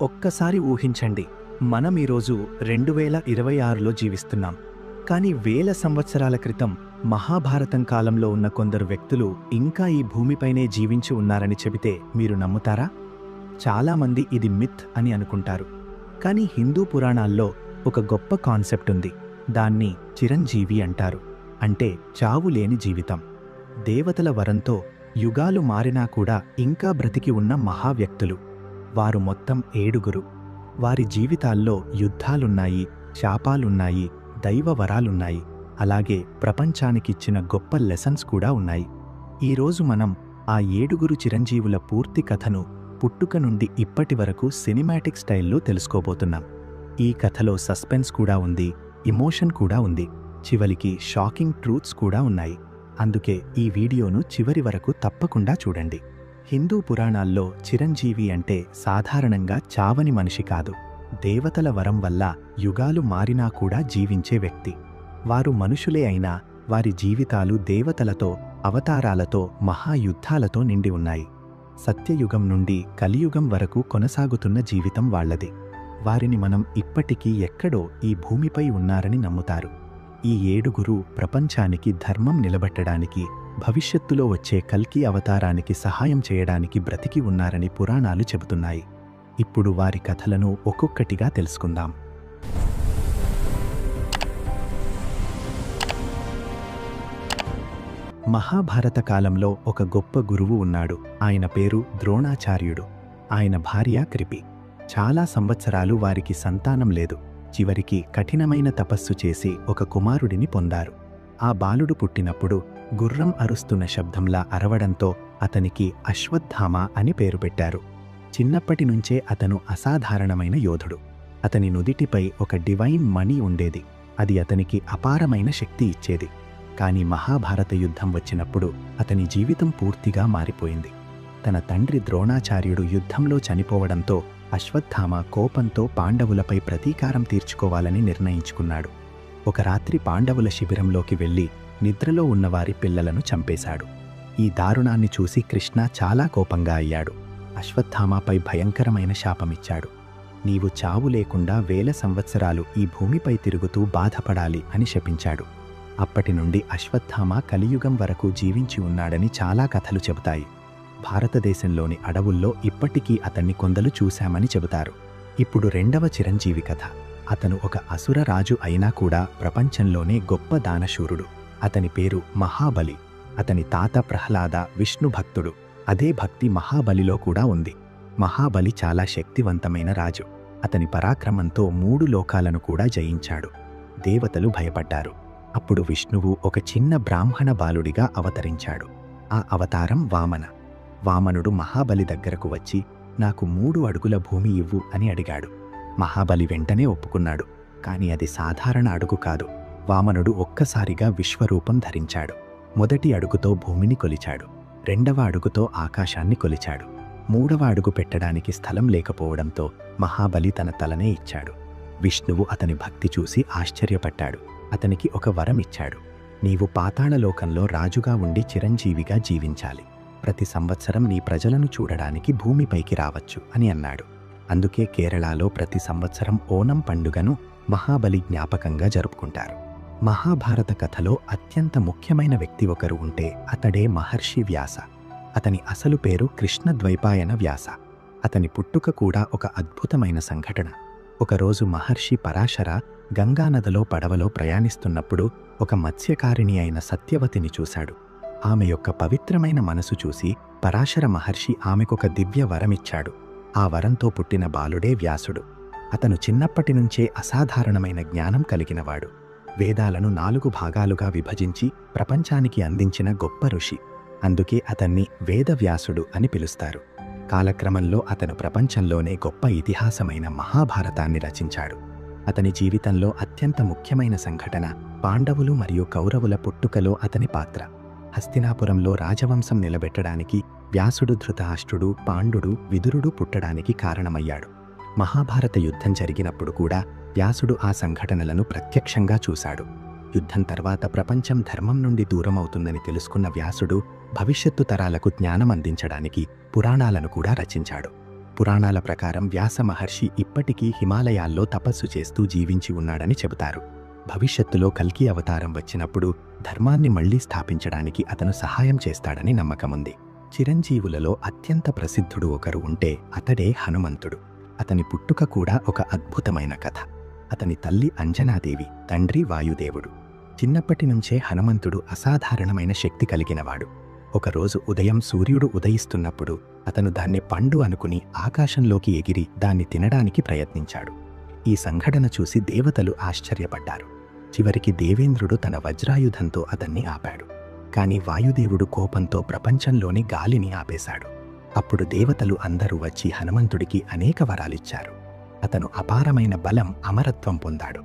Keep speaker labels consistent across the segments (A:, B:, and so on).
A: ఒక్కసారి ఊహించండి, మనం ఈరోజు 2026లో జీవిస్తున్నాం. కానీ వేల సంవత్సరాల క్రితం మహాభారతం కాలంలో ఉన్న కొందరు వ్యక్తులు ఇంకా ఈ భూమిపైనే జీవించి ఉన్నారని చెబితే మీరు నమ్ముతారా? చాలామంది ఇది మిత్ అని అనుకుంటారు. కానీ హిందూ పురాణాల్లో ఒక గొప్ప కాన్సెప్ట్ ఉంది. దాన్ని చిరంజీవి అంటారు. అంటే చావులేని జీవితం. దేవతల వరంతో యుగాలు మారినా కూడా ఇంకా బ్రతికి ఉన్న మహావ్యక్తులు. వారు మొత్తం 7. వారి జీవితాల్లో యుద్ధాలున్నాయి, శాపాలున్నాయి, దైవ వరాలున్నాయి, అలాగే ప్రపంచానికిచ్చిన గొప్ప లెసన్స్ కూడా ఉన్నాయి. ఈరోజు మనం ఆ 7 చిరంజీవుల పూర్తి కథను పుట్టుక నుండి ఇప్పటి వరకు సినిమాటిక్ స్టైల్లో తెలుసుకోబోతున్నాం. ఈ కథలో సస్పెన్స్ కూడా ఉంది, ఇమోషన్ కూడా ఉంది, చివరికి షాకింగ్ ట్రూత్స్ కూడా ఉన్నాయి. అందుకే ఈ వీడియోను చివరి వరకు తప్పకుండా చూడండి. హిందూ పురాణాల్లో చిరంజీవి అంటే సాధారణంగా చావని మనిషి కాదు. దేవతల వరం వల్ల యుగాలు మారినా కూడా జీవించే వ్యక్తి. వారు మనుషులే అయినా వారి జీవితాలు దేవతలతో, అవతారాలతో, మహాయుద్ధాలతో నిండి ఉన్నాయి. సత్యయుగం నుండి కలియుగం వరకు కొనసాగుతున్న జీవితం వాళ్లది. వారిని మనం ఇప్పటికీ ఎక్కడో ఈ భూమిపై ఉన్నారని నమ్ముతారు. ఈ 7 ప్రపంచానికి ధర్మం నిలబెట్టడానికి, భవిష్యత్తులో వచ్చే కల్కి అవతారానికి సహాయం చేయడానికి బ్రతికి ఉన్నారని పురాణాలు చెబుతున్నాయి. ఇప్పుడు వారి కథలను ఒక్కొక్కటిగా తెలుసుకుందాం. మహాభారత కాలంలో ఒక గొప్ప గురువు ఉన్నాడు. ఆయన పేరు ద్రోణాచార్యుడు. ఆయన భార్య కృపి. చాలా సంవత్సరాలు వారికి సంతానం లేదు. చివరికి కఠినమైన తపస్సు చేసి ఒక కుమారుడిని పొందారు. ఆ బాలుడు పుట్టినప్పుడు గుర్రం అరుస్తున్న శబ్దంలా అరవడంతో అతనికి అశ్వత్థామ అని పేరు పెట్టారు. చిన్నప్పటి నుంచే అతను అసాధారణమైన యోధుడు. అతని నుదిటిపై ఒక డివైన్ మణి ఉండేది. అది అతనికి అపారమైన శక్తి ఇచ్చేది. కాని మహాభారత యుద్ధం వచ్చినప్పుడు అతని జీవితం పూర్తిగా మారిపోయింది. తన తండ్రి ద్రోణాచార్యుడు యుద్ధంలో చనిపోవడంతో అశ్వత్థామ కోపంతో పాండవులపై ప్రతీకారం తీర్చుకోవాలని నిర్ణయించుకున్నాడు. ఒక రాత్రి పాండవుల శిబిరంలోకి వెళ్లి నిద్రలో ఉన్నవారి పిల్లలను చంపేశాడు. ఈ దారుణాన్ని చూసి కృష్ణ చాలా కోపంగా అయ్యాడు. అశ్వత్థామపై భయంకరమైన శాపమిచ్చాడు. నీవు చావు లేకుండా 1000 సంవత్సరాలు ఈ భూమిపై తిరుగుతూ బాధపడాలి అని శపించాడు. అప్పటి నుండి అశ్వత్థామ కలియుగం వరకు జీవించి ఉన్నాడని చాలా కథలు చెబుతాయి. భారతదేశంలోని అడవుల్లో ఇప్పటికీ అతన్ని కొందరు చూశామని చెబుతారు. ఇప్పుడు 2వ చిరంజీవి కథ. అతను ఒక అసుర రాజు అయినా కూడా ప్రపంచంలోనే గొప్ప దానశూరుడు. అతని పేరు మహాబలి. అతని తాత ప్రహ్లాద విష్ణు భక్తుడు. అదే భక్తి మహాబలిలో కూడా ఉంది. మహాబలి చాలా శక్తివంతమైన రాజు. అతని పరాక్రమంతో 3 లోకాలను కూడా జయించాడు. దేవతలు భయపడ్డారు. అప్పుడు విష్ణువు ఒక చిన్న బ్రాహ్మణ బాలుడిగా అవతరించాడు. ఆ అవతారం వామన. వామనుడు మహాబలి దగ్గరకు వచ్చి, నాకు 3 అడుగుల భూమి ఇవ్వు అని అడిగాడు. మహాబలి వెంటనే ఒప్పుకున్నాడు. కాని అది సాధారణ అడుగు కాదు. వామనుడు ఒక్కసారిగా విశ్వరూపం ధరించాడు. మొదటి అడుగుతో భూమిని కొలిచాడు. 2వ అడుగుతో ఆకాశాన్ని కొలిచాడు. 3వ అడుగు పెట్టడానికి స్థలం లేకపోవడంతో మహాబలి తన తలనే ఇచ్చాడు. విష్ణువు అతని భక్తి చూసి ఆశ్చర్యపడ్డాడు. అతనికి ఒక వరం ఇచ్చాడు. నీవు పాతాళలోకంలో రాజుగా ఉండి చిరంజీవిగా జీవించాలి. ప్రతి సంవత్సరం నీ ప్రజలను చూడడానికి భూమిపైకి రావచ్చు అని అన్నాడు. అందుకే కేరళలో ప్రతి సంవత్సరం ఓనం పండుగను మహాబలి జ్ఞాపకంగా జరుపుకుంటారు. మహాభారత కథలో అత్యంత ముఖ్యమైన వ్యక్తి ఒకరు ఉంటే అతడే మహర్షి వ్యాస. అతని అసలు పేరు కృష్ణద్వైపాయన వ్యాస. అతని పుట్టుక కూడా ఒక అద్భుతమైన సంఘటన. ఒకరోజు మహర్షి పరాశర గంగానదిలో పడవలో ప్రయాణిస్తున్నప్పుడు ఒక మత్స్యకారిణి అయిన సత్యవతిని చూశాడు. ఆమె యొక్క పవిత్రమైన మనసు చూసి పరాశర మహర్షి ఆమెకొక దివ్య వరమిచ్చాడు. ఆ వరంతో పుట్టిన బాలుడే వ్యాసుడు. అతను చిన్నప్పటి నుంచే అసాధారణమైన జ్ఞానం కలిగినవాడు. వేదాలను 4 భాగాలుగా విభజించి ప్రపంచానికి అందించిన గొప్ప ఋషి. అందుకే అతన్ని వేదవ్యాసుడు అని పిలుస్తారు. కాలక్రమంలో అతను ప్రపంచంలోనే గొప్ప ఇతిహాసమైన మహాభారతాన్ని రచించాడు. అతని జీవితంలో అత్యంత ముఖ్యమైన సంఘటన పాండవులు మరియు కౌరవుల పుట్టుకలో అతని పాత్ర. హస్తినాపురంలో రాజవంశం నిలబెట్టడానికి వ్యాసుడు ధృతరాష్ట్రుడు, పాండుడు, విదురుడు పుట్టడానికి కారణమయ్యాడు. మహాభారత యుద్ధం జరిగినప్పుడు కూడా వ్యాసుడు ఆ సంఘటనలను ప్రత్యక్షంగా చూశాడు. యుద్ధం తర్వాత ప్రపంచం ధర్మం నుండి దూరమవుతుందని తెలుసుకున్న వ్యాసుడు భవిష్యత్తు తరాలకు జ్ఞానం అందించడానికి పురాణాలను కూడా రచించాడు. పురాణాల ప్రకారం వ్యాస మహర్షి ఇప్పటికీ హిమాలయాల్లో తపస్సు చేస్తూ జీవించి ఉన్నాడని చెబుతారు. భవిష్యత్తులో కల్కి అవతారం వచ్చినప్పుడు ధర్మాన్ని మళ్లీ స్థాపించడానికి అతను సహాయం చేస్తాడని నమ్మకముంది. చిరంజీవులలో అత్యంత ప్రసిద్ధుడు ఒకరు ఉంటే అతడే హనుమంతుడు. అతని పుట్టుక కూడా ఒక అద్భుతమైన కథ. అతని తల్లి అంజనాదేవి, తండ్రి వాయుదేవుడు. చిన్నప్పటి నుంచే హనుమంతుడు అసాధారణమైన శక్తి కలిగినవాడు. ఒకరోజు ఉదయం సూర్యుడు ఉదయిస్తున్నప్పుడు అతను దాన్ని పండు అనుకుని ఆకాశంలోకి ఎగిరి దాన్ని తినడానికి ప్రయత్నించాడు. ఈ సంఘటన చూసి దేవతలు ఆశ్చర్యపడ్డారు. చివరికి దేవేంద్రుడు తన వజ్రాయుధంతో అతన్ని ఆపాడు. కాని వాయుదేవుడు కోపంతో ప్రపంచంలోని గాలిని ఆపేశాడు. అప్పుడు దేవతలు అందరూ వచ్చి హనుమంతుడికి అనేక వరాలిచ్చారు. అతను అపారమైన బలం, అమరత్వం పొందాడు.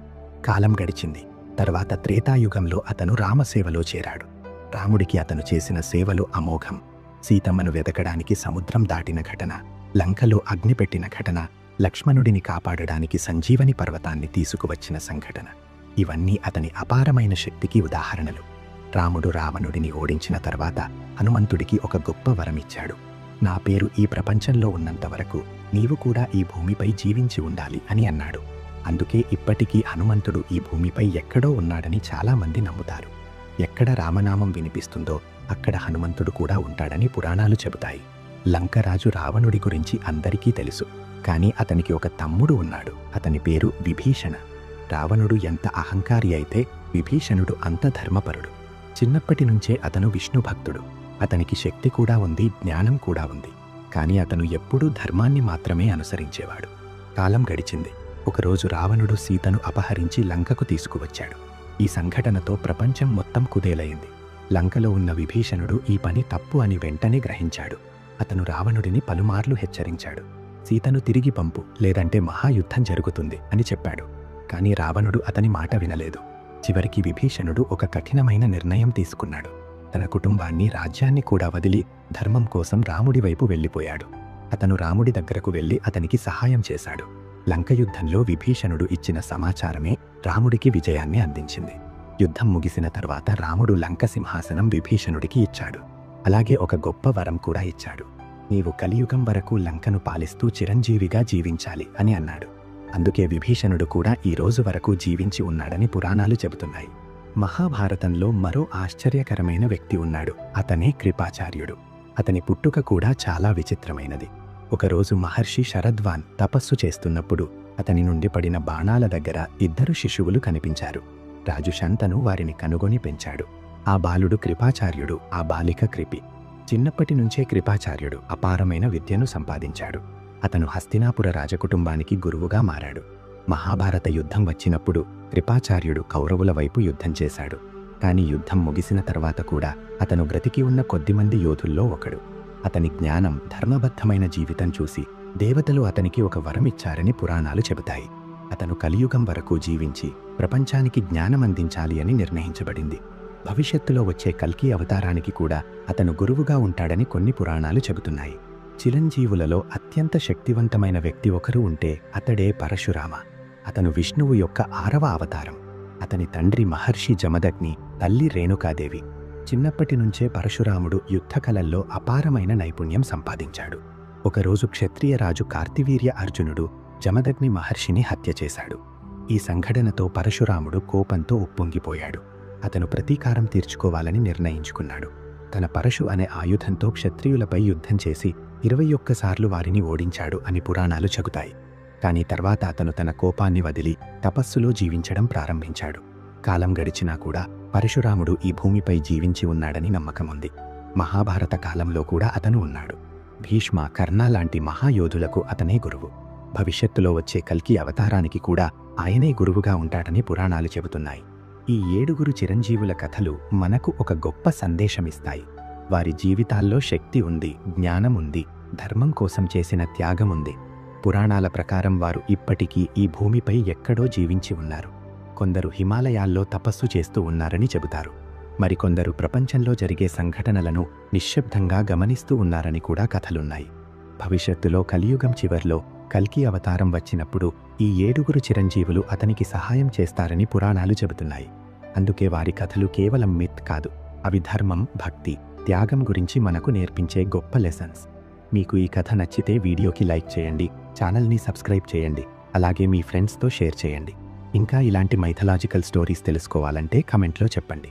A: కాలం గడిచింది. తర్వాత త్రేతాయుగంలో అతను రామసేవలో చేరాడు. రాముడికి అతను చేసిన సేవలు అమోఘం. సీతమ్మను వెతకడానికి సముద్రం దాటిన ఘటన, లంకలో అగ్ని పెట్టిన ఘటన, లక్ష్మణుడిని కాపాడడానికి సంజీవని పర్వతాన్ని తీసుకువచ్చిన సంఘటన, ఇవన్నీ అతని అపారమైన శక్తికి ఉదాహరణలు. రాముడు రావణుడిని ఓడించిన తర్వాత హనుమంతుడికి ఒక గొప్ప వరమిచ్చాడు. నా పేరు ఈ ప్రపంచంలో ఉన్నంత వరకు నీవు కూడా ఈ భూమిపై జీవించి ఉండాలి అని అన్నాడు. అందుకే ఇప్పటికీ హనుమంతుడు ఈ భూమిపై ఎక్కడో ఉన్నాడని చాలామంది నమ్ముతారు. ఎక్కడ రామనామం వినిపిస్తుందో అక్కడ హనుమంతుడు కూడా ఉంటాడని పురాణాలు చెబుతాయి. లంకరాజు రావణుడి గురించి అందరికీ తెలుసు. కానీ అతనికి ఒక తమ్ముడు ఉన్నాడు. అతని పేరు విభీషణ. రావణుడు ఎంత అహంకారి అయితే విభీషణుడు అంత ధర్మపరుడు. చిన్నప్పటి నుంచే అతను విష్ణు భక్తుడు. అతనికి శక్తి కూడా ఉంది, జ్ఞానం కూడా ఉంది. కానీ అతను ఎప్పుడూ ధర్మాన్ని మాత్రమే అనుసరించేవాడు. కాలం గడిచింది. ఒకరోజు రావణుడు సీతను అపహరించి లంకకు తీసుకువచ్చాడు. ఈ సంఘటనతో ప్రపంచం మొత్తం కుదేలైంది. లంకలో ఉన్న విభీషణుడు ఈ పని తప్పు అని వెంటనే గ్రహించాడు. అతను రావణుడిని పలుమార్లు హెచ్చరించాడు. సీతను తిరిగి పంపు, లేదంటే మహాయుద్ధం జరుగుతుంది అని చెప్పాడు. కానీ రావణుడు అతని మాట వినలేదు. చివరికి విభీషణుడు ఒక కఠినమైన నిర్ణయం తీసుకున్నాడు. తన కుటుంబాన్ని, రాజ్యాన్ని కూడా వదిలి ధర్మం కోసం రాముడి వైపు వెళ్ళిపోయాడు. అతను రాముడి దగ్గరకు వెళ్ళి అతనికి సహాయం చేశాడు. లంక యుద్ధంలో విభీషణుడు ఇచ్చిన సమాచారమే రాముడికి విజయాన్ని అందించింది. యుద్ధం ముగిసిన తర్వాత రాముడు లంక సింహాసనం విభీషణుడికి ఇచ్చాడు. అలాగే ఒక గొప్ప వరం కూడా ఇచ్చాడు. నీవు కలియుగం వరకు లంకను పాలిస్తూ చిరంజీవిగా జీవించాలి అని అన్నాడు. అందుకే విభీషణుడు కూడా ఈ రోజు వరకు జీవించి ఉన్నాడని పురాణాలు చెబుతున్నాయి. మహాభారతంలో మరో ఆశ్చర్యకరమైన వ్యక్తి ఉన్నాడు. అతనే కృపాచార్యుడు. అతని పుట్టుక కూడా చాలా విచిత్రమైనది. ఒకరోజు మహర్షి శరద్వాన్ తపస్సు చేస్తున్నప్పుడు అతని నుండి పడిన బాణాల దగ్గర 2 శిశువులు కనిపించారు. రాజు శంతను వారిని కనుగొని పెంచాడు. ఆ బాలుడు కృపాచార్యుడు, ఆ బాలిక కృపి. చిన్నప్పటి నుంచే కృపాచార్యుడు అపారమైన విద్యను సంపాదించాడు. అతను హస్తినాపుర రాజకుటుంబానికి గురువుగా మారాడు. మహాభారత యుద్ధం వచ్చినప్పుడు కృపాచార్యుడు కౌరవుల వైపు యుద్ధం చేశాడు. కాని యుద్ధం ముగిసిన తర్వాత కూడా అతను బ్రతికి ఉన్న కొద్దిమంది యోధుల్లో ఒకడు. అతని జ్ఞానం, ధర్మబద్ధమైన జీవితం చూసి దేవతలు అతనికి ఒక వరం ఇచ్చారని పురాణాలు చెబుతాయి. అతను కలియుగం వరకు జీవించి ప్రపంచానికి జ్ఞానం అందించాలి అని నిర్ణయించబడింది. భవిష్యత్తులో వచ్చే కల్కి అవతారానికి కూడా అతను గురువుగా ఉంటాడని కొన్ని పురాణాలు చెబుతున్నాయి. చిరంజీవులలో అత్యంత శక్తివంతమైన వ్యక్తి ఒకరు ఉంటే అతడే పరశురామ. అతను విష్ణువు యొక్క 6వ అవతారం. అతని తండ్రి మహర్షి జమదగ్ని, తల్లి రేణుకాదేవి. చిన్నప్పటి నుంచే పరశురాముడు యుద్ధకళల్లో అపారమైన నైపుణ్యం సంపాదించాడు. ఒకరోజు క్షత్రియ రాజు కార్తివీర్య అర్జునుడు జమదగ్ని మహర్షిని హత్య చేశాడు. ఈ సంఘటనతో పరశురాముడు కోపంతో ఉప్పొంగిపోయాడు. అతను ప్రతీకారం తీర్చుకోవాలని నిర్ణయించుకున్నాడు. తన పరశు అనే ఆయుధంతో క్షత్రియులపై యుద్ధం చేసి 21 సార్లు వారిని ఓడించాడు అని పురాణాలు చెబుతాయి. కానీ తర్వాత అతను తన కోపాన్ని వదిలి తపస్సులో జీవించడం ప్రారంభించాడు. కాలం గడిచినా కూడా పరశురాముడు ఈ భూమిపై జీవించి ఉన్నాడని నమ్మకముంది. మహాభారత కాలంలో కూడా అతను ఉన్నాడు. భీష్మ, కర్ణ లాంటి మహాయోధులకు అతనే గురువు. భవిష్యత్తులో వచ్చే కల్కి అవతారానికి కూడా ఆయనే గురువుగా ఉంటాడని పురాణాలు చెబుతున్నాయి. ఈ 7 చిరంజీవుల కథలు మనకు ఒక గొప్ప సందేశమిస్తాయి. వారి జీవితాల్లో శక్తి ఉంది, జ్ఞానం ఉంది, ధర్మం కోసం చేసిన త్యాగం ఉంది. పురాణాల ప్రకారం వారు ఇప్పటికీ ఈ భూమిపై ఎక్కడో జీవించి ఉన్నారు. కొందరు హిమాలయాల్లో తపస్సు చేస్తూ ఉన్నారని చెబుతారు. మరికొందరు ప్రపంచంలో జరిగే సంఘటనలను నిశ్శబ్దంగా గమనిస్తూ ఉన్నారని కూడా కథలున్నాయి. భవిష్యత్తులో కలియుగం చివర్లో కల్కి అవతారం వచ్చినప్పుడు ఈ 7 చిరంజీవులు అతనికి సహాయం చేస్తారని పురాణాలు చెబుతున్నాయి. అందుకే వారి కథలు కేవలం మిత్ కాదు, అవి ధర్మం, భక్తి, త్యాగం గురించి మనకు నేర్పించే గొప్ప లెసన్స్. మీకు ఈ కథ నచ్చితే వీడియోకి లైక్ చేయండి, ఛానల్ని సబ్స్క్రైబ్ చేయండి, అలాగే మీ ఫ్రెండ్స్తో షేర్ చేయండి. ఇంకా ఇలాంటి మైథలాజికల్ స్టోరీస్ తెలుసుకోవాలంటే కమెంట్లో చెప్పండి.